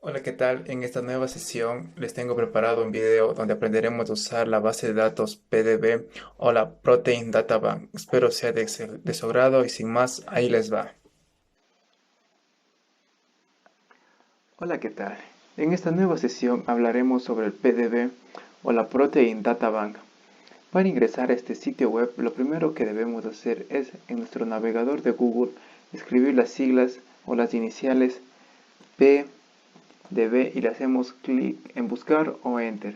Hola, ¿qué tal? En esta nueva sesión les tengo preparado un video donde aprenderemos a usar la base de datos PDB o la Protein Data Bank. Espero sea de su agrado y sin más, ahí les va. Hola, ¿qué tal? En esta nueva sesión hablaremos sobre el PDB o la Protein Data Bank. Para ingresar a este sitio web, lo primero que debemos hacer es en nuestro navegador de Google escribir las siglas o las iniciales PDB y le hacemos clic en buscar o enter.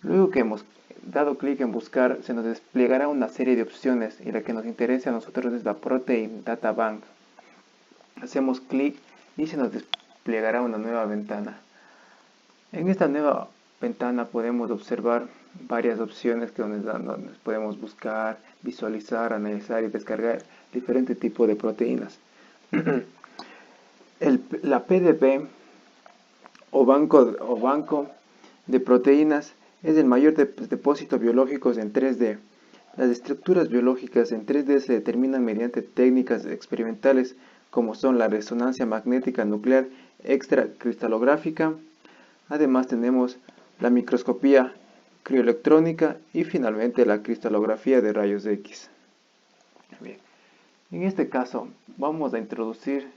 Luego que hemos dado clic en buscar, se nos desplegará una serie de opciones y la que nos interesa a nosotros es la Protein Data Bank. Hacemos clic y se nos desplegará una nueva ventana. En esta nueva ventana podemos observar varias opciones que donde podemos buscar, visualizar, analizar y descargar diferentes tipos de proteínas. La PDB o banco de proteínas es el mayor depósito biológico en 3D. Las estructuras biológicas en 3D se determinan mediante técnicas experimentales como son la resonancia magnética nuclear extracristalográfica. Además tenemos la microscopía crioelectrónica y finalmente la cristalografía de rayos X. Bien. En este caso vamos a introducir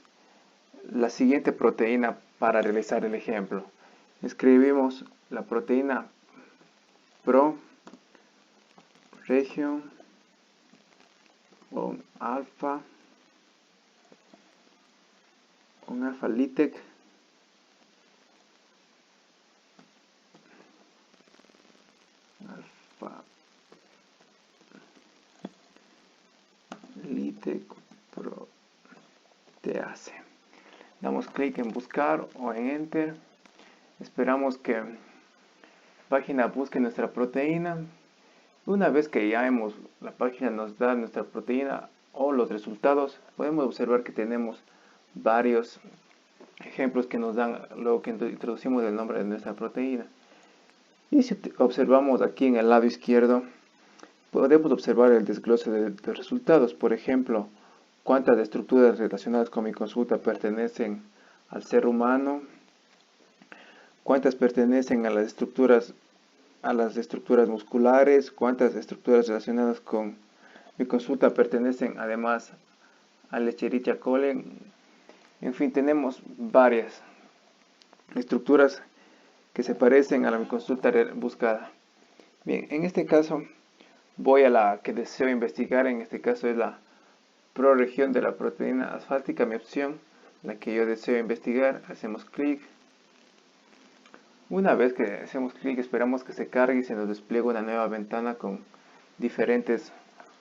la siguiente proteína para realizar el ejemplo. Escribimos la proteína Pro Region o alfa LITEC alfa LITEC protease. Damos clic en buscar o en enter. Esperamos que la página busque nuestra proteína. Una vez que la página nos da nuestra proteína o los resultados, podemos observar que tenemos varios ejemplos que nos dan luego que introducimos el nombre de nuestra proteína. Y si observamos aquí en el lado izquierdo, podemos observar el desglose de resultados. Por ejemplo, cuántas estructuras relacionadas con mi consulta pertenecen al ser humano, cuántas pertenecen a las estructuras musculares, cuántas estructuras relacionadas con mi consulta pertenecen además al Escherichia coli. En fin, tenemos varias estructuras que se parecen a la consulta buscada. Bien, en este caso voy a la que deseo investigar. En este caso es la proregión de la proteína asfáltica, mi opción, la que yo deseo investigar. Hacemos clic. Una vez que hacemos clic, esperamos que se cargue y se nos despliega una nueva ventana con diferentes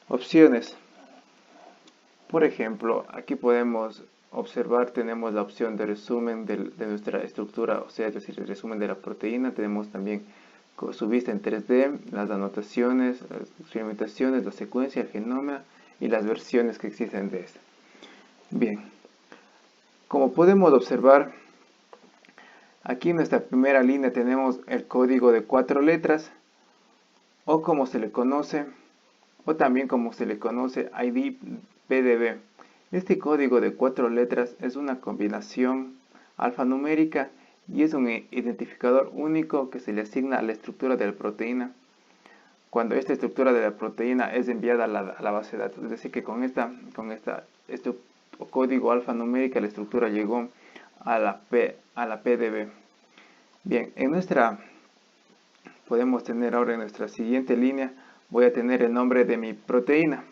opciones. Por ejemplo, aquí podemos observar, tenemos la opción de resumen de nuestra estructura, o sea, es decir, el resumen de la proteína. Tenemos también su vista en 3D, las anotaciones, las experimentaciones, la secuencia, el genoma y las versiones que existen de esta. Bien, como podemos observar, aquí en nuestra primera línea tenemos el código de 4 letras, o como se le conoce, o también como se le conoce ID PDB. Este código de 4 letras es una combinación alfanumérica y es un identificador único que se le asigna a la estructura de la proteína cuando esta estructura de la proteína es enviada a la base de datos. Es decir, que con este código alfanumérica la estructura llegó a la PDB. Bien, podemos tener ahora en nuestra siguiente línea, voy a tener el nombre de mi proteína.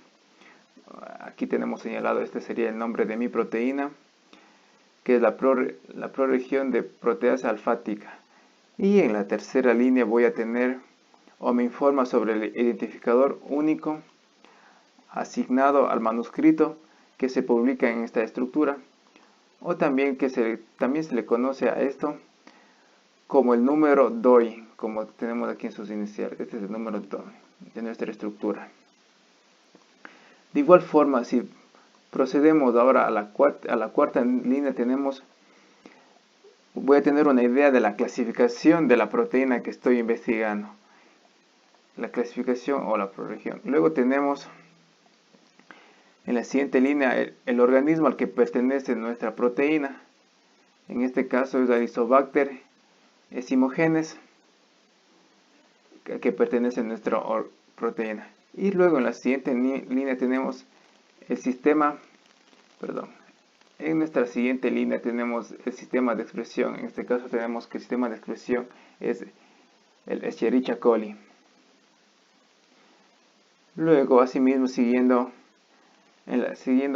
Aquí tenemos señalado, este sería el nombre de mi proteína, que es la proregión de proteasa alfática. Y en la tercera línea voy a tener, o me informa sobre el identificador único asignado al manuscrito que se publica en esta estructura, o también también se le conoce a esto como el número DOI, como tenemos aquí en sus iniciales. Este es el número DOI de nuestra estructura. De igual forma, si procedemos ahora a la cuarta línea, voy a tener una idea de la clasificación de la proteína que estoy investigando. La clasificación o la proregión. Luego tenemos en la siguiente línea el organismo al que pertenece nuestra proteína. En este caso es Arizobacter ezymogenes, que pertenece a nuestra proteína. Y luego en la siguiente línea tenemos el sistema, en nuestra siguiente línea tenemos el sistema de expresión. En este caso tenemos que el sistema de expresión es el Escherichia coli. Luego, asimismo, siguiendo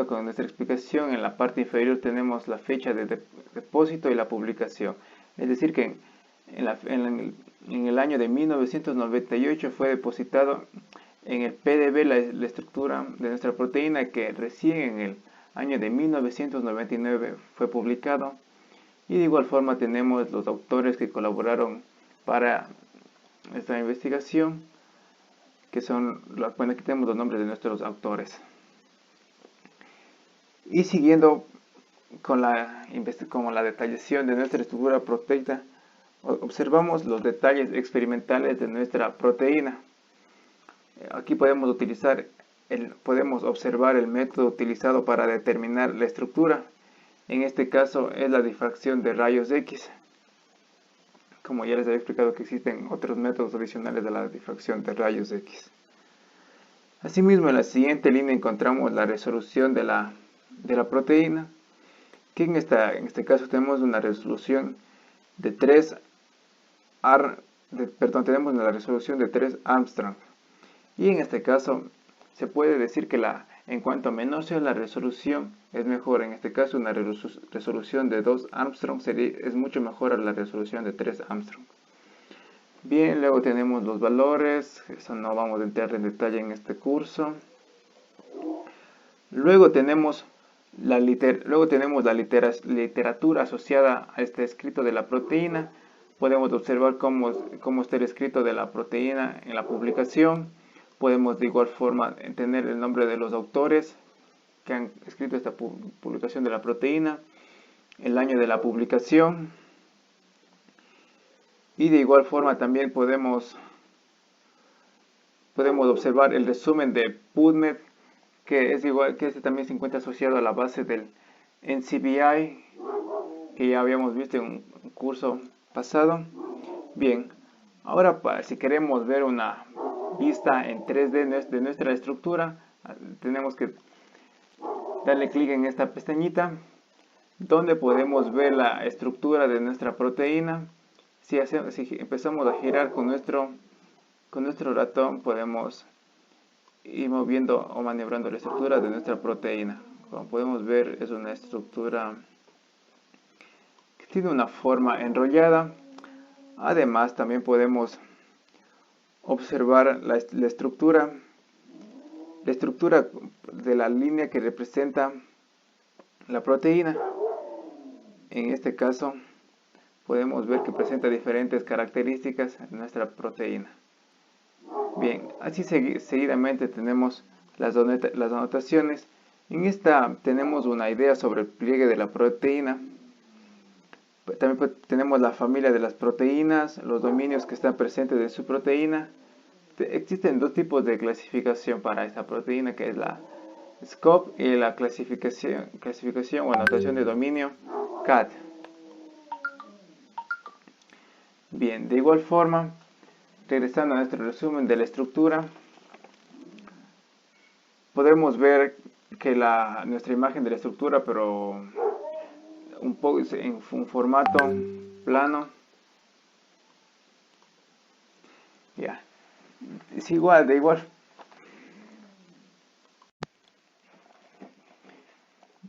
con nuestra explicación, en la parte inferior tenemos la fecha de depósito y la publicación. Es decir, que en el año de 1998 fue depositado en el PDB la estructura de nuestra proteína, que recién en el año de 1999 fue publicado. Y de igual forma tenemos los autores que colaboraron para esta investigación, que son, bueno, aquí tenemos los nombres de nuestros autores. Y siguiendo con la detallación de nuestra estructura proteica, observamos los detalles experimentales de nuestra proteína. Aquí podemos observar el método utilizado para determinar la estructura. En este caso es la difracción de rayos X. Como ya les había explicado que existen otros métodos adicionales de la difracción de rayos X. Asimismo, en la siguiente línea encontramos la resolución de la proteína, que en este caso tenemos una resolución de 3 Armstrong. Y en este caso se puede decir que en cuanto menor sea la resolución, es mejor. En este caso una resolución de 2 Armstrong es mucho mejor a la resolución de 3 Armstrong. Bien, luego tenemos los valores, eso no vamos a entrar en detalle en este curso. Luego tenemos la literatura asociada a este escrito de la proteína. Podemos observar cómo está el escrito de la proteína en la publicación. Podemos de igual forma tener el nombre de los autores que han escrito esta publicación de la proteína, el año de la publicación. Y de igual forma también podemos observar el resumen de PubMed, que este también se encuentra asociado a la base del NCBI, que ya habíamos visto en un curso pasado. Bien, ahora si queremos ver una vista en 3D de nuestra estructura, tenemos que darle clic en esta pestañita, donde podemos ver la estructura de nuestra proteína. Si empezamos a girar con nuestro ratón, podemos ir moviendo o maniobrando la estructura de nuestra proteína. Como podemos ver, es una estructura que tiene una forma enrollada. Además, también podemos observar la estructura de la línea que representa la proteína. En este caso podemos ver que presenta diferentes características de nuestra proteína. Bien, así seguidamente tenemos las anotaciones. En esta tenemos una idea sobre el pliegue de la proteína. También tenemos la familia de las proteínas, los dominios que están presentes en su proteína. Existen dos tipos de clasificación para esta proteína, que es la SCOP y la clasificación o anotación de dominio CAD. Bien, de igual forma, regresando a nuestro resumen de la estructura, podemos ver que nuestra imagen de la estructura, pero un poco en un formato plano. Ya, es igual, de igual.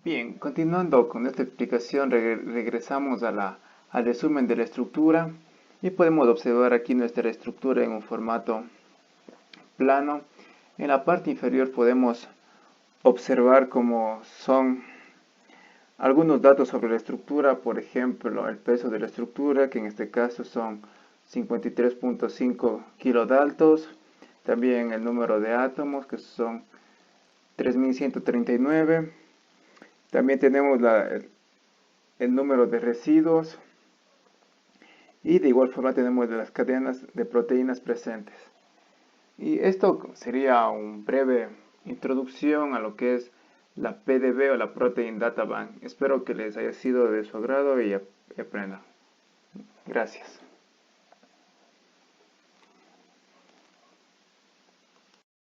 Bien, continuando con esta explicación, regresamos al resumen de la estructura y podemos observar aquí nuestra estructura en un formato plano. En la parte inferior podemos observar cómo son algunos datos sobre la estructura, por ejemplo, el peso de la estructura, que en este caso son 53.5 kilodaltos. También el número de átomos, que son 3139. También tenemos el número de residuos. Y de igual forma tenemos las cadenas de proteínas presentes. Y esto sería una breve introducción a lo que es la PDB o la Protein Data Bank. Espero que les haya sido de su agrado y aprendan. Gracias.